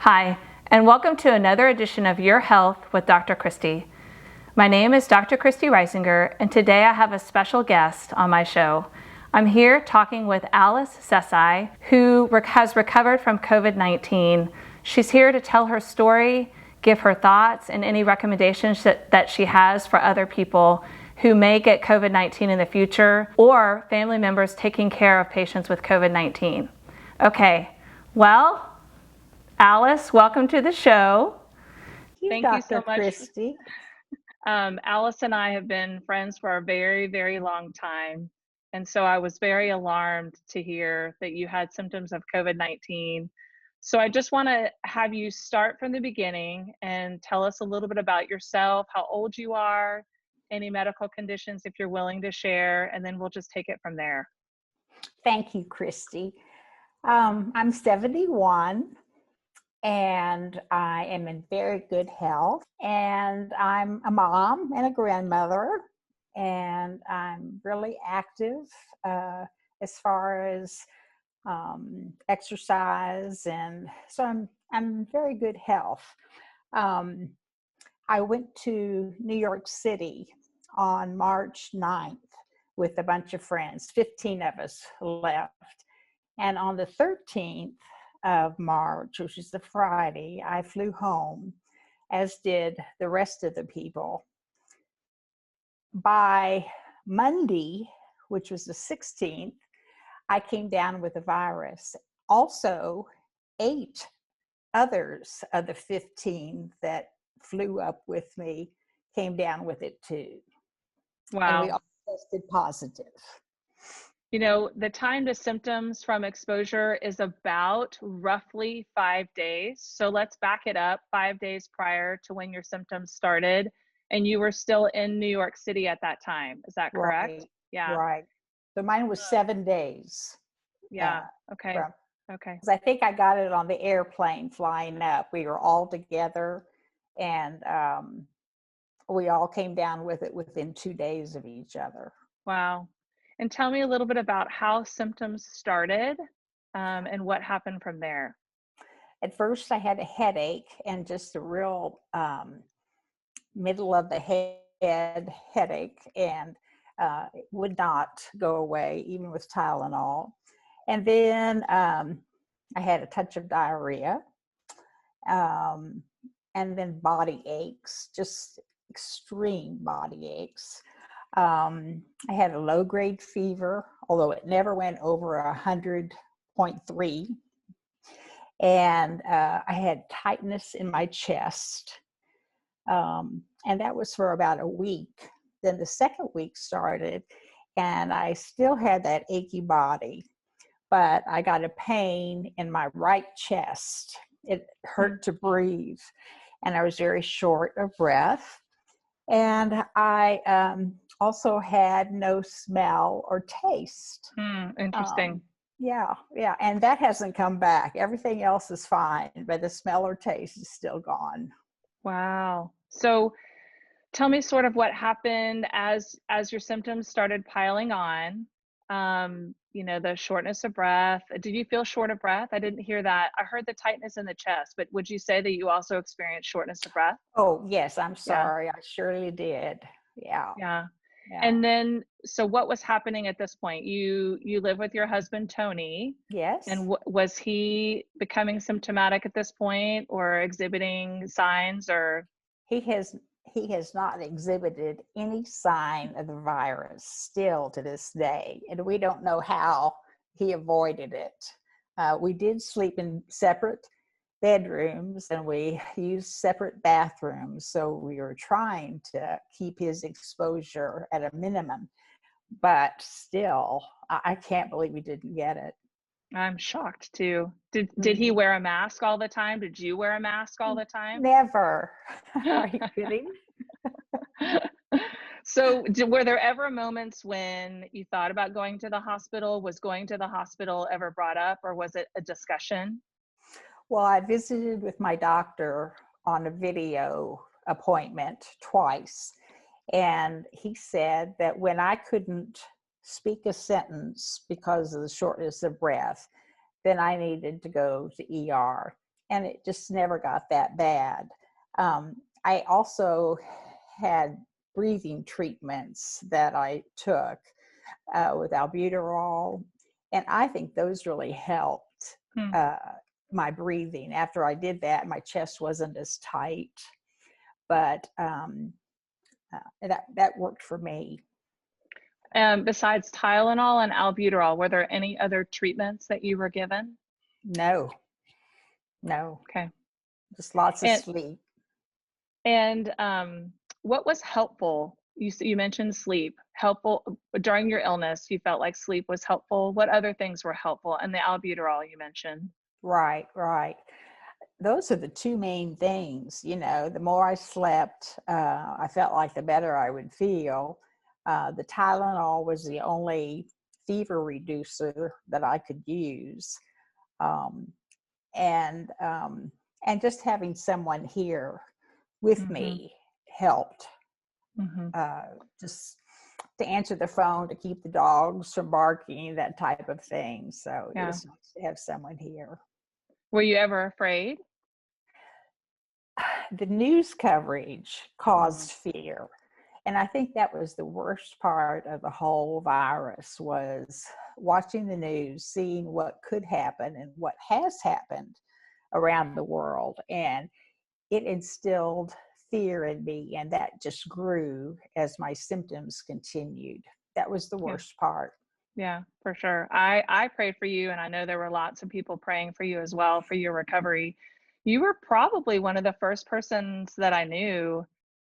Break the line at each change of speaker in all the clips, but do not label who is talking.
Hi, and welcome to another edition of Your Health with Dr. Christy. My name is Dr. Christy Reisinger, and today I have a special guest on my show. I'm here talking with Alice Sessi, who has recovered from COVID-19. She's here to tell her story, give her thoughts, and any recommendations that she has for other people who may get COVID-19 in the future, or family members taking care of patients with COVID-19. Okay, well, Alice, welcome to the show.
Thank you so much,
Christy.
Alice and I have been friends for a very, very long time. And so I was very alarmed to hear that you had symptoms of COVID-19. So I just want to have you start from the beginning and tell us a little bit about yourself, how old you are, any medical conditions if you're willing to share, and then we'll just take it from there.
Thank you, Christy. I'm 71. And I am in very good health, and I'm a mom and a grandmother, and I'm really active as far as exercise, and so I'm in very good health. I went to New York City on March 9th with a bunch of friends. 15 of us left, and on the 13th of March, which is the Friday, I flew home, as did the rest of the people. By Monday, which was the 16th, I came down with the virus. Also, 8 others of the 15 that flew up with me came down with it too.
Wow.
And we all tested positive.
You know, the time to symptoms from exposure is about roughly 5 days. So let's back it up 5 days prior to when your symptoms started, and you were still in New York City at that time. Is that correct?
Right.
Yeah.
Right. So mine was 7 days.
Yeah. Okay. Okay.
Because I think I got it on the airplane flying up. We were all together, and we all came down with it within 2 days of each other.
Wow. And tell me a little bit about how symptoms started and what happened from there.
At first, I had a headache and just a real middle of the head headache, and it would not go away, even with Tylenol. And then I had a touch of diarrhea, and then body aches, just extreme body aches. I had a low-grade fever, although it never went over 100.3. And I had tightness in my chest. And that was for about a week. Then the second week started, and I still had that achy body, but I got a pain in my right chest. It hurt to breathe, and I was very short of breath. And I also had no smell or taste.
Interesting.
Yeah. And that hasn't come back. Everything else is fine, but the smell or taste is still gone.
Wow. So tell me sort of what happened as your symptoms started piling on. You know, the shortness of breath. Did you feel short of breath? I didn't hear that. I heard the tightness in the chest, but would you say that you also experienced shortness of breath?
Oh, yes, I'm sorry. I surely did. Yeah.
And then, so what was happening at this point? You live with your husband, Tony.
Yes.
And was he becoming symptomatic at this point or exhibiting signs or?
He has not exhibited any sign of the virus still to this day, and we don't know how he avoided it. We did sleep in separate bedrooms, and we used separate bathrooms, so we were trying to keep his exposure at a minimum, but still, I can't believe we didn't get it.
I'm shocked too. Did he wear a mask all the time? Did you wear a mask all the time?
Never. Are you kidding?
So were there ever moments when you thought about going to the hospital? Was going to the hospital ever brought up, or was it a discussion?
Well, I visited with my doctor on a video appointment twice, and he said that when I couldn't speak a sentence because of the shortness of breath, then I needed to go to ER. and it just never got that bad. I also had breathing treatments that I took with albuterol, and I think those really helped
Hmm.
my breathing. After I did that, my chest wasn't as tight, but that worked for me.
Besides Tylenol and albuterol, were there any other treatments that you were given?
No,
Okay.
just lots of
And
sleep.
what was helpful? You mentioned sleep. Helpful during your illness, you felt like sleep was helpful. What other things were helpful? And the albuterol you mentioned.
Right, right. Those are the two main things. The more I slept, I felt like the better I would feel. The Tylenol was the only fever reducer that I could use. Um, and just having someone here with
Mm-hmm.
me helped.
Mm-hmm.
Just to answer the phone, to keep the dogs from barking, that type of thing. So it
Yeah.
was nice to have someone here.
Were you ever afraid?
The news coverage caused fear. And I think that was the worst part of the whole virus, was watching the news, seeing what could happen and what has happened around the world. And it instilled fear in me, and that just grew as my symptoms continued. That was the
Yeah.
worst part.
Yeah, for sure. I prayed for you, and I know there were lots of people praying for you as well for your recovery. You were probably one of the first persons that I knew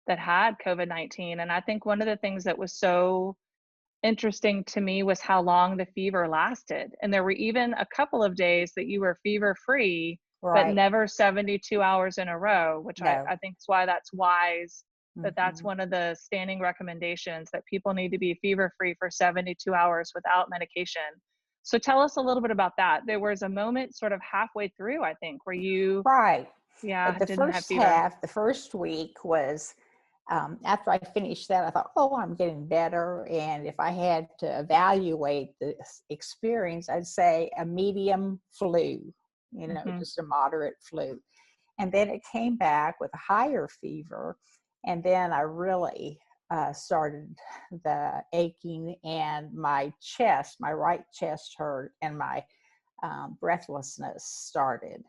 that had COVID-19. And I think one of the things that was so interesting to me was how long the fever lasted. And there were even a couple of days that you were fever free, but
Right.
never 72 hours in a row, which
No.
I think is why that's wise, that that's
Mm-hmm.
one of the standing recommendations, that people need to be fever free for 72 hours without medication. So tell us a little bit about that. There was a moment sort of halfway through, I think, where you,
Right.
yeah,
The
didn't have
first
fever.
half, the first week was, after I finished that, I thought, oh, I'm getting better. And if I had to evaluate the experience, I'd say a medium flu,
Mm-hmm.
just a moderate flu. And then it came back with a higher fever. And then I really started the aching, and my right chest hurt, and my breathlessness started.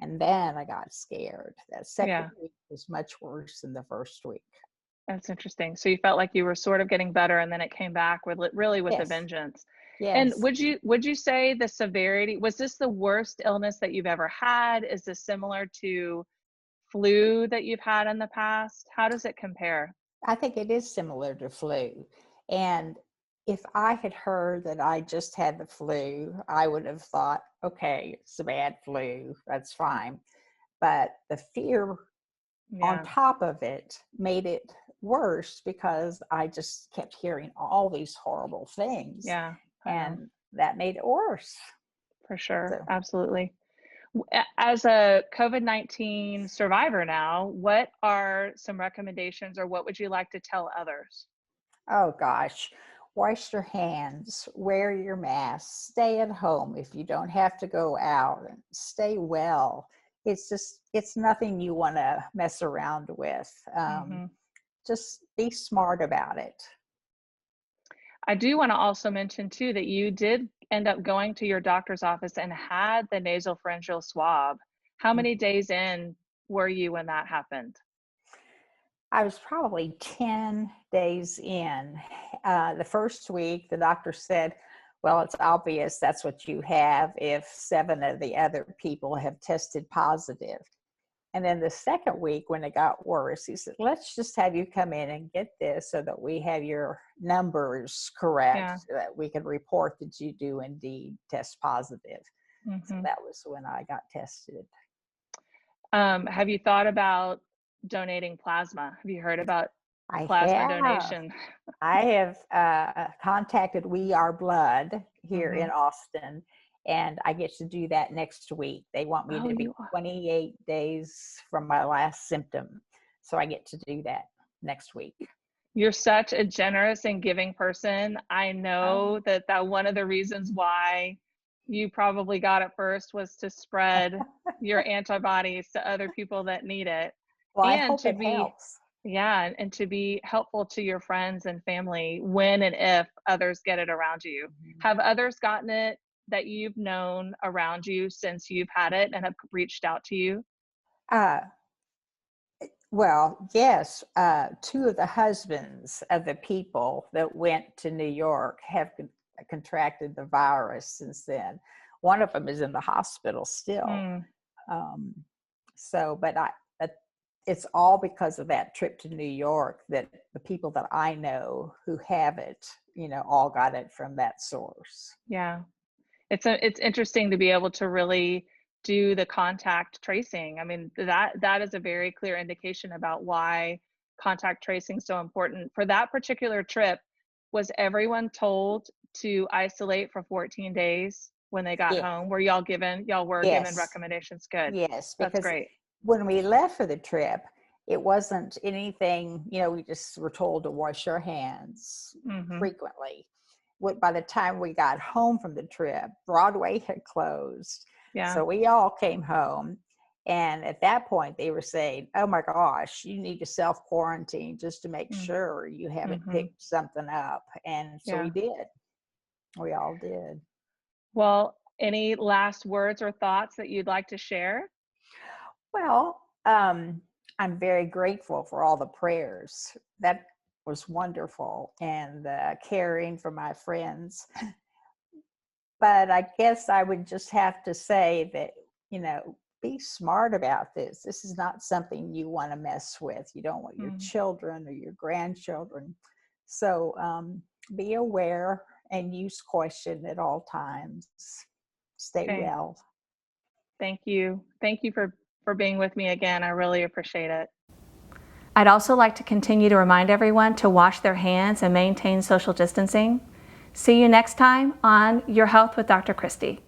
And then I got scared. That second
Yeah.
week was much worse than the first week.
That's interesting. So you felt like you were sort of getting better, and then it came back with really with a
Yes,
vengeance. And
yes.
would you say the severity, was this the worst illness that you've ever had? Is this similar to flu that you've had in the past? How does it compare?
I think it is similar to flu. And if I had heard that I just had the flu, I would have thought, okay, it's a bad flu. That's fine. But the fear on
Yeah.
top of it made it worse, because I just kept hearing all these horrible things,
Yeah, I know,
and that made it worse.
for sure.
So,
Absolutely. As a COVID-19 survivor now, what are some recommendations, or what would you like to tell others?
oh gosh, wash your hands, wear your mask, stay at home if you don't have to go out, and stay well. It's nothing you want to mess around with.
Hmm.
Just be smart about it.
I do want to also mention too that you did end up going to your doctor's office and had the nasopharyngeal swab. How many days in were you when that happened?
I was probably 10 days in. The first week, the doctor said, well, it's obvious that's what you have if 7 of the other people have tested positive. And then the second week, when it got worse, he said, let's just have you come in and get this so that we have your numbers correct,
Yeah.
so that we can report that you do indeed test positive. So
Hmm.
that was when I got tested.
Have you thought about donating plasma? Have you heard about
I
plasma
have.
donation?
I have contacted We Are Blood here
Hmm.
in Austin, and I get to do that next week. They want me
Oh,
to be
you are.
28 days from my last symptom. So I get to do that next week.
You're such a generous and giving person. I
Oh,
know that one of the reasons why you probably got it first was to spread your antibodies to other people that need it,
Well, I
and
hope
to
it
be,
helps.
yeah, and to be helpful to your friends and family when and if others get it around you.
Mhm.
Have others gotten it that you've known around you since you've had it and have reached out to you?
Uh, well, yes, two of the husbands of the people that went to New York have contracted the virus since then. One of them is in the hospital still.
Mm,
Um, but it's all because of that trip to New York that the people that I know who have it, all got it from that source.
yeah. It's interesting to be able to really do the contact tracing. I mean, that is a very clear indication about why contact tracing is so important. For that particular trip, was everyone told to isolate for 14 days when they got
Yeah.
home? Y'all were given
Yes.
recommendations? Good.
Yes,
That's
because
great.
when we left for the trip, it wasn't anything, we just were told to wash our hands
Hmm.
frequently. By the time we got home from the trip, Broadway had closed.
Yeah.
So we all came home. And at that point, they were saying, oh my gosh, you need to self quarantine just to make sure you haven't
Mm-hmm.
picked something up. And so we
Yeah.
did. We all did.
Well, any last words or thoughts that you'd like to share?
Well, I'm very grateful for all the prayers. That was wonderful, and caring for my friends. But I guess I would just have to say that, be smart about this. This is not something you want to mess with. You don't want your
Mm,
children or your grandchildren. So be aware and use caution at all times. Stay
okay.
well.
Thank you. Thank you for being with me again. I really appreciate it.
I'd also like to continue to remind everyone to wash their hands and maintain social distancing. See you next time on Your Health with Dr. Christy.